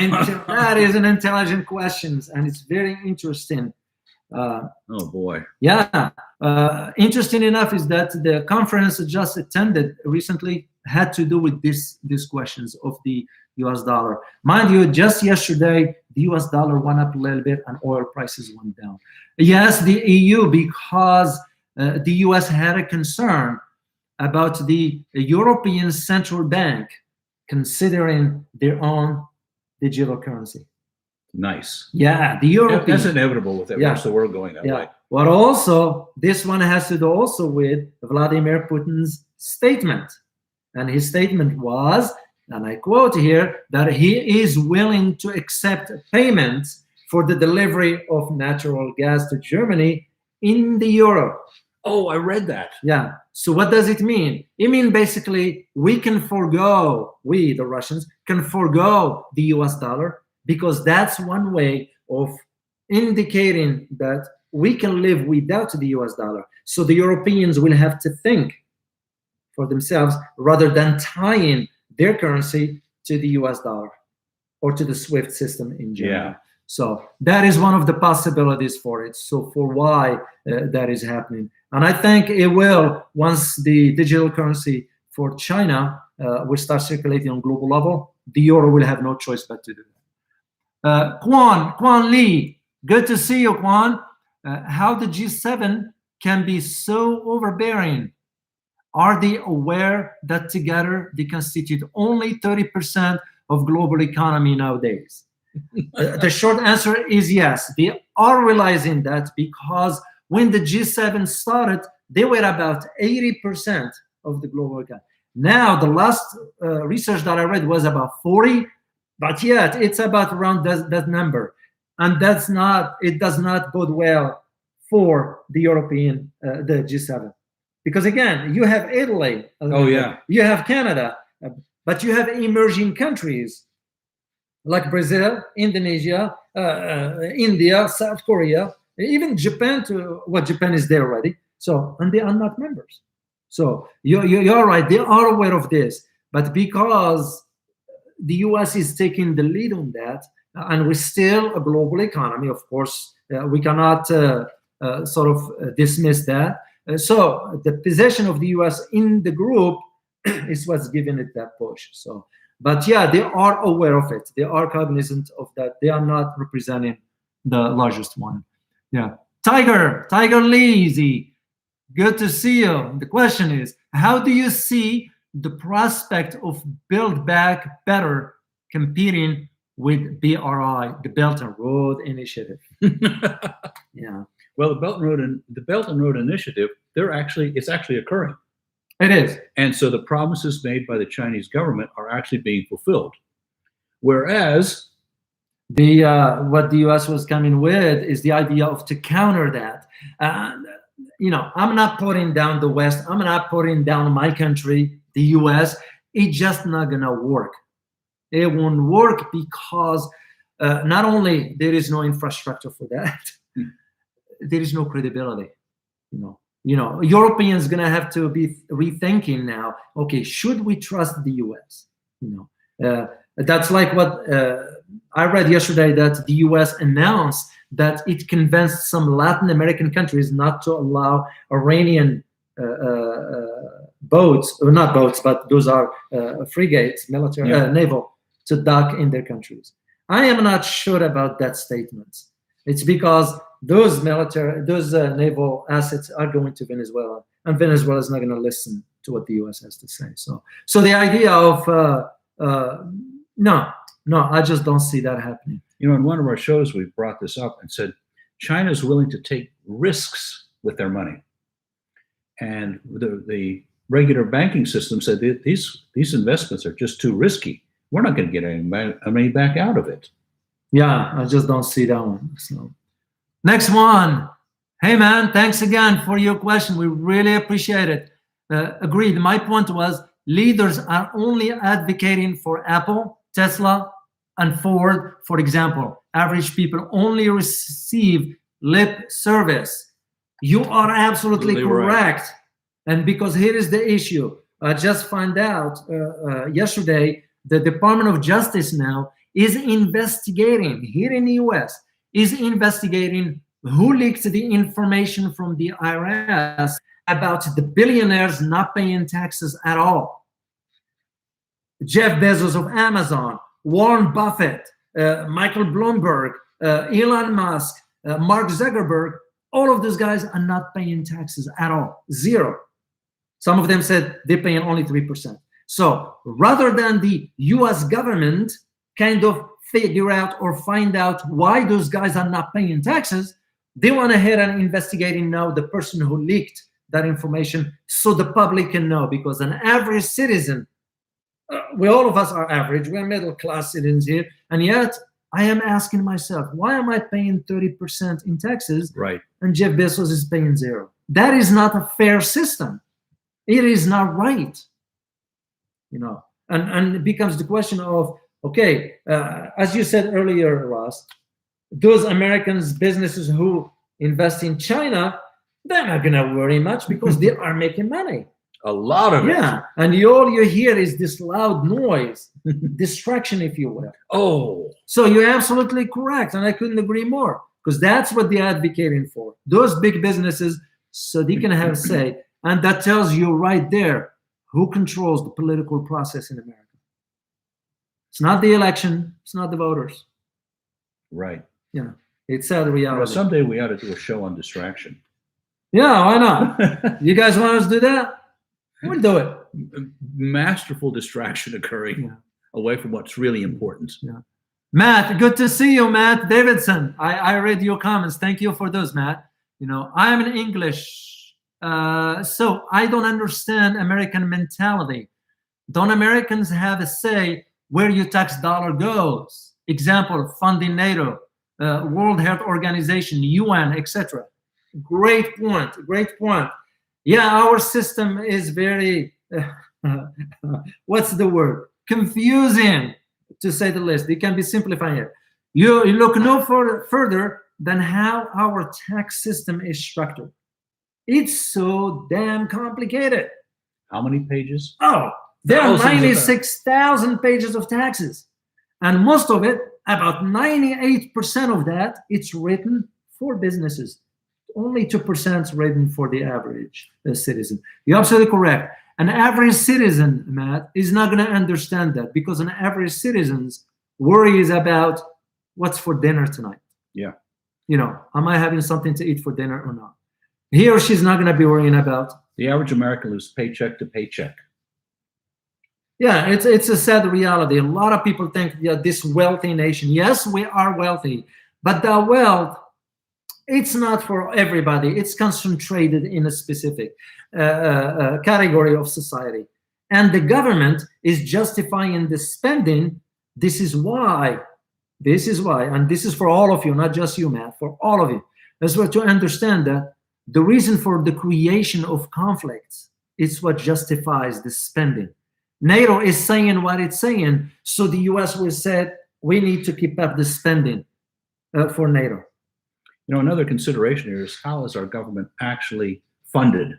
intelligent question, and it's very interesting. Oh boy. Yeah. Interesting enough is that the conference I just attended recently had to do with these questions of the US dollar. Mind you, just yesterday, the US dollar went up a little bit and oil prices went down. Yes, the EU, because the US had a concern about the European Central Bank considering their own digital currency. Nice. Yeah, the European. That's inevitable with the rest of the world going that way. But also, this one has to do also with Vladimir Putin's statement. And his statement was, and I quote here, that he is willing to accept payments for the delivery of natural gas to Germany in the euro. Oh, I read that. Yeah. So what does it mean? It means basically we, the Russians, can forego the US dollar, because that's one way of indicating that we can live without the US dollar. So the Europeans will have to think for themselves rather than tying their currency to the US dollar or to the SWIFT system in general. Yeah. So that is one of the possibilities for it. So for why that is happening. And I think it will, once the digital currency for China will start circulating on global level, the euro will have no choice but to do that. Kwan Lee, good to see you, Kwan. How the G7 can be so overbearing? Are they aware that together they constitute only 30% of global economy nowadays? The short answer is yes. They are realizing that, because when the G7 started, they were about 80% of the global economy. Now, the last research that I read was about 40, but yet it's about around that number. And it does not bode well for the European, the G7. Because again, you have Italy, you have Canada, but you have emerging countries like Brazil, Indonesia, India, South Korea, even Japan. Japan is there already. So, and they are not members. So you're right. They are aware of this, but because the U.S. is taking the lead on that, and we're still a global economy, of course, we cannot sort of dismiss that. So the position of the U.S. in the group is what's giving it that push. So, but yeah, they are aware of it. They are cognizant of that. They are not representing the largest one. Yeah, Tiger Leezy, good to see you. The question is, how do you see the prospect of Build Back Better competing with BRI, the Belt and Road Initiative? Yeah. Well, the Belt and Road Initiative, it's actually occurring. It is. And so the promises made by the Chinese government are actually being fulfilled. Whereas the what the US was coming with is the idea of to counter that. I'm not putting down the West. I'm not putting down my country, the US. It's just not gonna work. It won't work because not only there is no infrastructure for that, there is no credibility. Europeans gonna have to be rethinking now. Okay, should we trust the US? That's like what I read yesterday, that the US announced that it convinced some Latin American countries not to allow Iranian boats, or not boats, but those are frigates, military, naval, to dock in their countries. I am not sure about that statement. It's because those naval assets are going to Venezuela, and Venezuela is not going to listen to what the US has to say. So the idea of no, I just don't see that happening. In one of our shows, we brought this up and said China is willing to take risks with their money, and the regular banking system said these investments are just too risky. We're not going to get any money back out of it. Yeah, I just don't see that one. So, next one. Hey man, thanks again for your question. We really appreciate it. Agreed. My point was leaders are only advocating for Apple, Tesla, and Ford, for example. Average people only receive lip service. You are absolutely correct. Right. And because here is the issue. I just found out yesterday, the Department of Justice now is investigating, here in the US, is investigating who leaked the information from the IRS about the billionaires not paying taxes at all. Jeff Bezos of Amazon, Warren Buffett, Michael Bloomberg, Elon Musk, Mark Zuckerberg, all of those guys are not paying taxes at all, zero. Some of them said they're paying only 3%. So rather than the US government kind of figure out or find out why those guys are not paying taxes, they went ahead and investigating now the person who leaked that information so the public can know, because an average citizen, all of us are average, we're middle class citizens here, and yet I am asking myself, why am I paying 30% in taxes, right, and Jeff Bezos is paying zero? That is not a fair system. It is not right. And it becomes the question of, okay, as you said earlier, Ross, those Americans, businesses who invest in China, they're not going to worry much because they are making money. A lot of it. Yeah, and all you hear is this loud noise, distraction, if you will. Oh. So you're absolutely correct, and I couldn't agree more, because that's what they're advocating for. Those big businesses, so they can have say, and that tells you right there who controls the political process in America. It's not the election, it's not the voters. Right. Yeah, it's sad reality. Well, someday we ought to do a show on distraction. Yeah, why not? You guys want us to do that? We'll do it. Masterful distraction occurring away from what's really important. Yeah. Matt, good to see you, Matt Davidson. I read your comments. Thank you for those, Matt. I am in English, so I don't understand American mentality. Don't Americans have a say where your tax dollar goes? Example, funding NATO, World Health Organization, UN, etc. Great point. Great point. Yeah, our system is very, what's the word? Confusing. to say the least. It can be simplifying it. You look no further than how our tax system is structured. It's so damn complicated. How many pages? Oh, there are Thousands of 96,000 pages of taxes. And most of it, about 98% of that, it's written for businesses. Only 2% is written for the average citizen. You're absolutely correct. An average citizen, Matt, is not going to understand that, because an average citizen's worries about what's for dinner tonight. Yeah. You know, am I having something to eat for dinner or not? He or she's not going to be worrying about. The average American lives paycheck to paycheck. Yeah, it's a sad reality. A lot of people think, yeah, this wealthy nation. Yes, we are wealthy, but the wealth, it's not for everybody. It's concentrated in a specific category of society. And the government is justifying the spending. This is why, and this is for all of you, not just you, Matt, for all of you. That's what to understand that the reason for the creation of conflicts is what justifies the spending. NATO is saying what it's saying, so the US will say we need to keep up the spending for NATO. You know, another consideration here is, how is our government actually funded?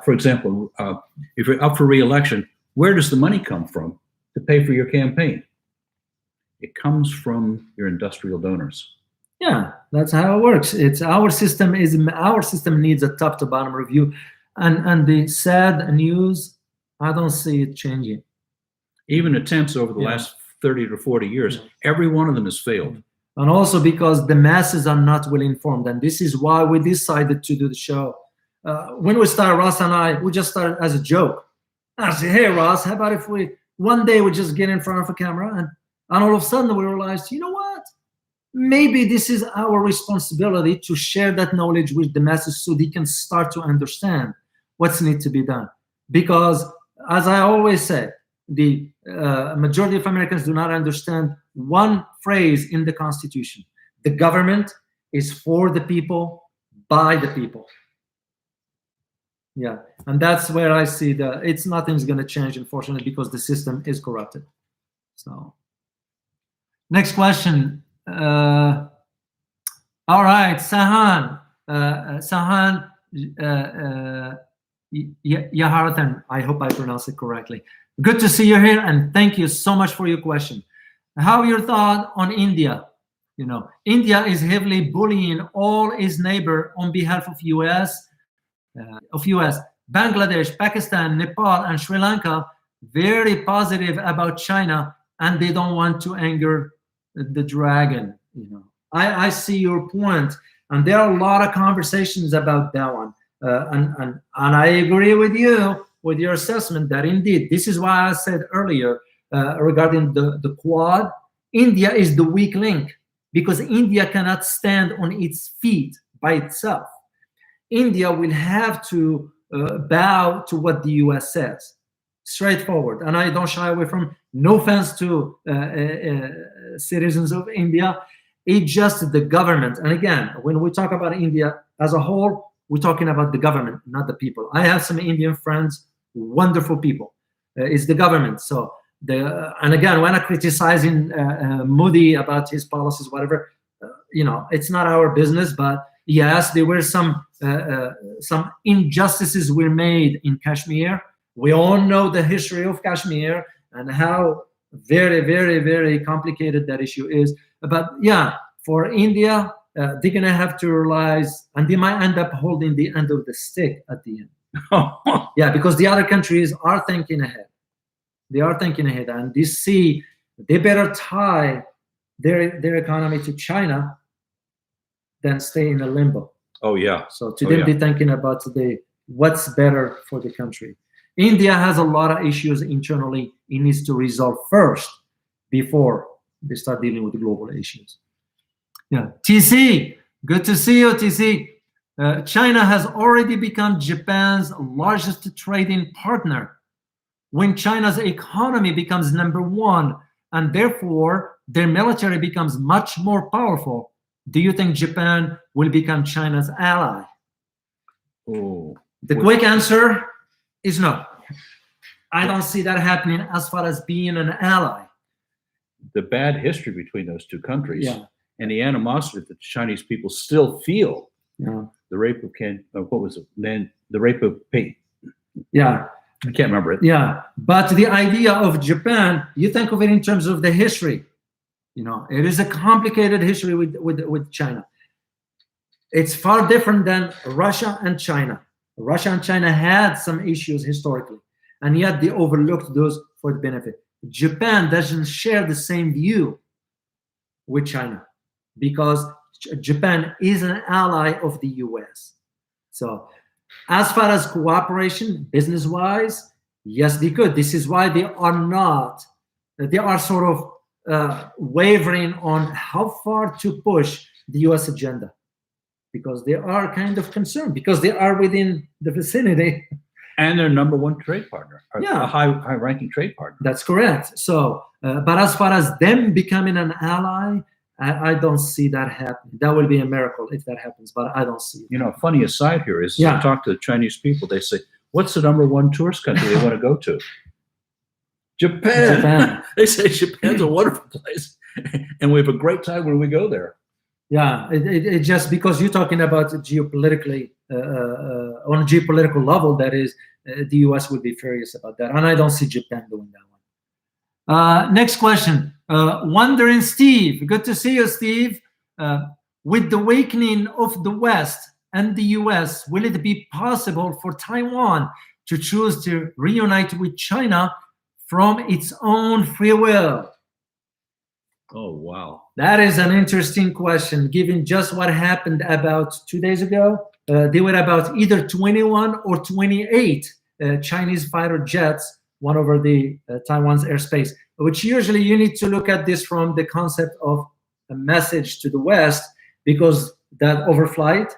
For example, if you're up for re-election, where does the money come from to pay for your campaign? It comes from your industrial donors. Yeah, that's how it works. It's our system needs a top to bottom review, and the sad news, I don't see it changing. Even attempts over the last 30 to 40 years, every one of them has failed. And also because the masses are not well informed, and this is why we decided to do the show. When we started, Ross and I, we just started as a joke. I said, hey, Ross, how about if one day we just get in front of a camera, and all of a sudden we realized, you know what? Maybe this is our responsibility to share that knowledge with the masses so they can start to understand what's need to be done. Because, as I always say, the majority of Americans do not understand one phrase in the Constitution. The government is for the people, by the people. Yeah, and that's where I see that nothing's going to change, unfortunately, because the system is corrupted. So, next question. All right, Sahan Yaharathan, I hope I pronounced it correctly. Good to see you here, and thank you so much for your question. How are your thoughts on India? You know, India is heavily bullying all its neighbor on behalf of US, Bangladesh, Pakistan, Nepal, and Sri Lanka, very positive about China, and they don't want to anger the dragon. You know, I see your point, and there are a lot of conversations about that one. And I agree with you with your assessment that indeed, this is why I said earlier regarding the Quad, India is the weak link, because India cannot stand on its feet by itself. India will have to bow to what the US says, straightforward. And I don't shy away from, no offense to citizens of India, it's just the government. And again, when we talk about India as a whole, we're talking about the government, not the people. I have some Indian friends, wonderful people. It's the government. So, and again, when I'm criticizing Modi about his policies, whatever, you know, it's not our business. But yes, there were some injustices were made in Kashmir. We all know the history of Kashmir and how very, very, very complicated that issue is. But yeah, for India, they're going to have to realize, and they might end up holding the end of the stick at the end. Yeah, because the other countries are thinking ahead. They are thinking ahead, and they see they better tie their economy to China than stay in a limbo. Oh, yeah. So to them, they're thinking about what's better for the country. India has a lot of issues internally it needs to resolve first before they start dealing with the global issues. Yeah, TC, good to see you, TC. China has already become Japan's largest trading partner. When China's economy becomes #1 and therefore their military becomes much more powerful, do you think Japan will become China's ally? Oh, the quick answer is no. I don't see that happening as far as being an ally. the bad history between those two countries Yeah. and the animosity that the Chinese people still feel. Yeah. The rape of what was it? Then the rape of Pete. Yeah. I can't remember it. Yeah. But the idea of Japan, you think of it in terms of the history. You know, it is a complicated history with China. It's far different than Russia and China. Russia and China had some issues historically, and yet they overlooked those for the benefit. Japan doesn't share the same view with China because Japan is an ally of the US. So as far as cooperation, business-wise, yes, they could. This is why they are sort of wavering on how far to push the US agenda, because they are kind of concerned, because they are within the vicinity. And their number one trade partner, Yeah. a high-ranking trade partner. That's correct. So, but as far as them becoming an ally, I don't see that happening. That will be a miracle if that happens, but I don't see it. You know, a funny aside here is, Yeah. I talk to the Chinese people, they say, what's the number one tourist country they want to go to? Japan. Japan. They say Japan's a wonderful place, and we have a great time when we go there. Yeah, it just because you're talking about geopolitically, on a geopolitical level, that is, the US would be furious about that. And I don't see Japan doing that one. Next question. Wondering Steve, good to see you, Steve. With the awakening of the West and the US, will it be possible for Taiwan to choose to reunite with China from its own free will? Oh, wow. That is an interesting question, given just what happened about 2 days ago. There were about either 21 or 28 Chinese fighter jets went over the Taiwan's airspace, which usually you need to look at this from the concept of a message to the West, because that overflight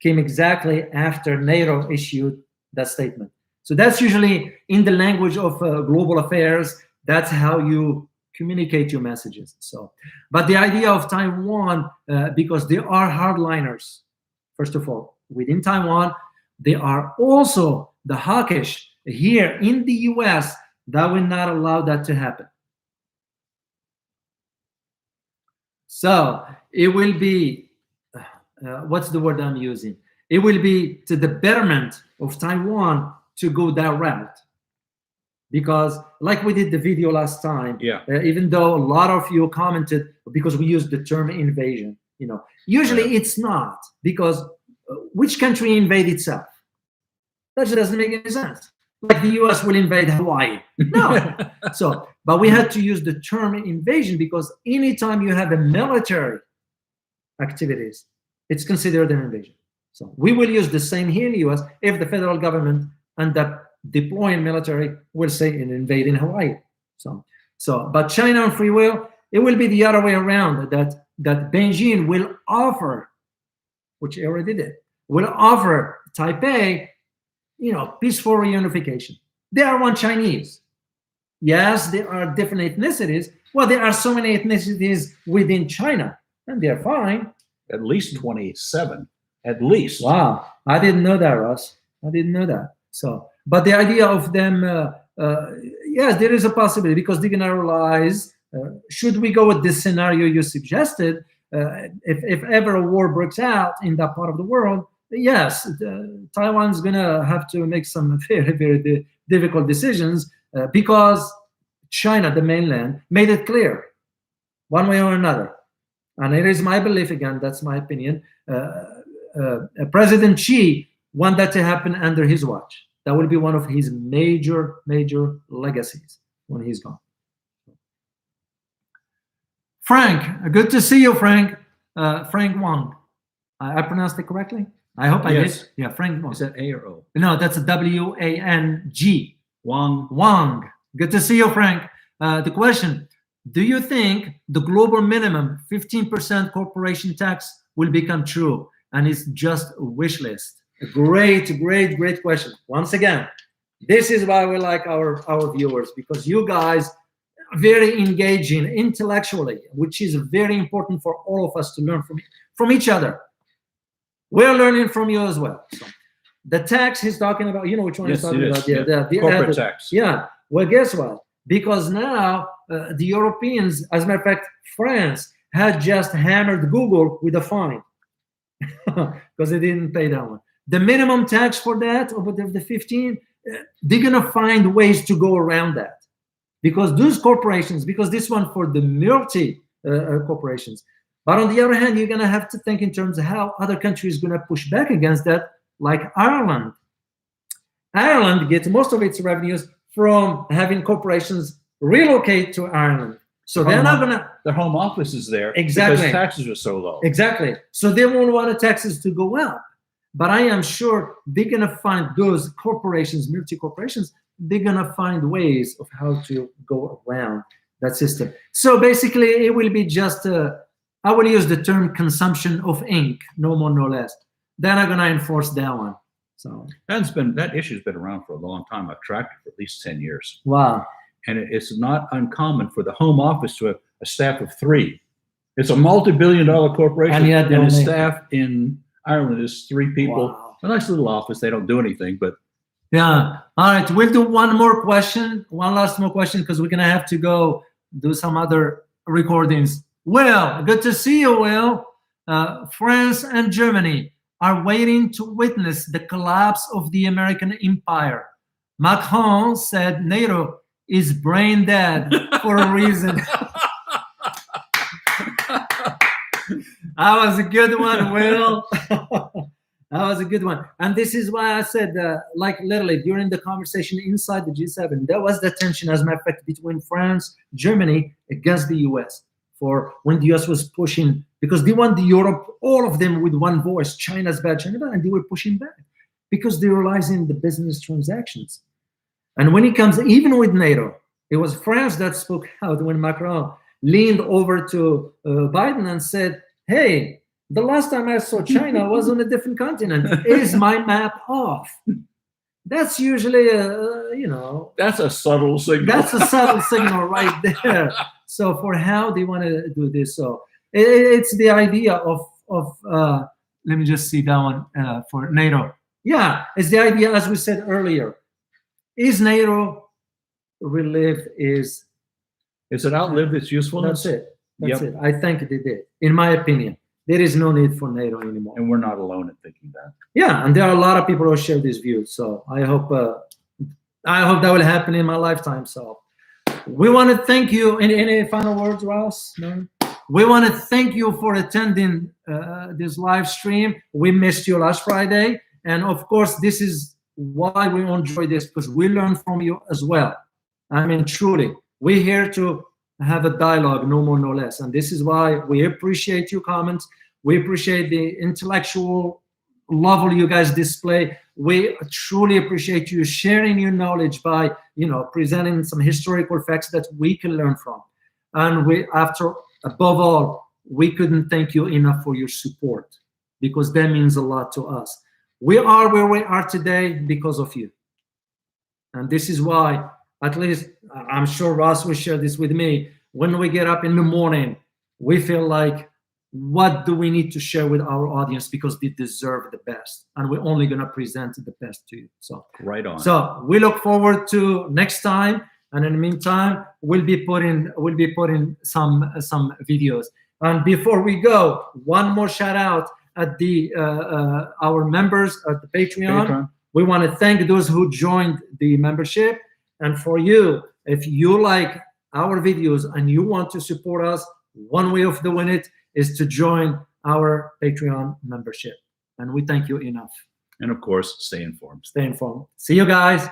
came exactly after NATO issued that statement. So that's usually in the language of global affairs. That's how you communicate your messages. So, but the idea of Taiwan, because they are hardliners, first of all, within Taiwan, they are also the hawkish here in the US that will not allow that to happen. So it will be, what's the word I'm using? It will be to the betterment of Taiwan to go that route. Because like we did the video last time, Yeah. Even though a lot of you commented, because we used the term invasion, you know, usually Yeah. it's not, because which country invade itself? That just doesn't make any sense. Like the US will invade Hawaii. No. So, but we had to use the term invasion because anytime you have a military activities, it's considered an invasion. So we will use the same here in the US if the federal government end up deploying military, will say in invading Hawaii. So, but China and free will, it will be the other way around, that Beijing will offer, which it already did, will offer Taipei, you know, peaceful reunification. They are one Chinese. Yes, there are different ethnicities. Well, there are so many ethnicities within China, and they're fine. At least 27, at least. Wow, I didn't know that, Russ. I didn't know that. So, but the idea of them, yes, there is a possibility, because they're gonna realize, should we go with this scenario you suggested, if ever a war breaks out in that part of the world, yes, Taiwan's gonna have to make some very, very difficult decisions, because China, the mainland, made it clear, one way or another. And it is my belief, again, that's my opinion, President Xi want that to happen under his watch. That will be one of his major, major legacies when he's gone. Frank, good to see you, Frank. Frank Wang. I pronounced it correctly? I hope I did. Yeah, Frank Wang. Is that A or O? No, that's a W-A-N-G. Wang. Wang. Good to see you, Frank. The question, do you think the global minimum 15% corporation tax will become true and it's just a wish list? A great, great, great question. Once again, this is why we like our viewers, because you guys are very engaging intellectually, which is very important for all of us to learn from each other. We're learning from you as well. So the tax he's talking about, you know which one he's talking about? The corporate tax. Yeah. Well, guess what? because now the Europeans, as a matter of fact, France had just hammered Google with a fine because they didn't pay that one. The minimum tax for that, over the 15, they're gonna find ways to go around that, because those corporations, because this one for the multi corporations. But on the other hand, you're gonna have to think in terms of how other countries gonna push back against that, like Ireland. Ireland gets most of its revenues from having corporations relocate to Ireland. So they're not gonna, their home office is there, exactly, because taxes are so low. Exactly. So they won't want the taxes to go up. But I am sure they're gonna find those corporations, multi-corporations, they're gonna find ways of how to go around that system. So basically, it will be just I will use the term consumption of ink, no more, no less. They're not gonna enforce that one. So that issue's been around for a long time. I've tracked it for at least 10 years. wow. And it's not uncommon for the home office to have a staff of 3. It's a multi-billion-dollar corporation, And yet and the staff in Ireland is 3 people. Wow. A nice little office. They don't do anything, but Yeah. All right. We'll do one more question, one last more question, because we're gonna have to go do some other recordings. Will, good to see you, Will. France and Germany are waiting to witness the collapse of the American empire. Macron said NATO is brain dead for a reason. That was a good one, Will. That was a good one. And this is why I said, like literally during the conversation inside the G7, there was the tension, as a matter of fact, between France, Germany against the US, for when the US was pushing, because they want the Europe, all of them with one voice, China's bad, China bad, and they were pushing back because they realized in the business transactions. And when it comes, even with NATO, it was France that spoke out when Macron leaned over to Biden and said, hey, the last time I saw China was on a different continent. Is my map off? That's usually that's a subtle signal. That's a subtle signal right there. So for how they want to do this, so it's the idea of let me just see that one for NATO. Yeah, it's the idea, as we said earlier. Is NATO relived? Is it outlived its usefulness? That's it. That's it. I think they did. In my opinion, there is no need for NATO anymore. And we're not alone in thinking that. Yeah, and there are a lot of people who share this view. So I hope that will happen in my lifetime. So we want to thank you. Any final words, Ross? No? We want to thank you for attending this live stream. We missed you last Friday. And of course, this is why we enjoy this, because we learn from you as well. I mean, truly, we're here to have a dialogue, no more, no less. And this is why we appreciate your comments. We appreciate the intellectual level you guys display. We truly appreciate you sharing your knowledge by, presenting some historical facts that we can learn from. And above all, we couldn't thank you enough for your support, because that means a lot to us. We are where we are today because of you. And this is why, at least I'm sure Ross will share this with me, when we get up in the morning, we feel like, what do we need to share with our audience, because they deserve the best, and we're only going to present the best to you. So right on. So we look forward to next time, and in the meantime, we'll be putting some videos. And before we go, one more shout out at our members at the Patreon. We want to thank those who joined the membership, and for you, if you like our videos and you want to support us, one way of doing it is to join our Patreon membership. And we thank you enough. And of course, stay informed. Stay informed. See you guys.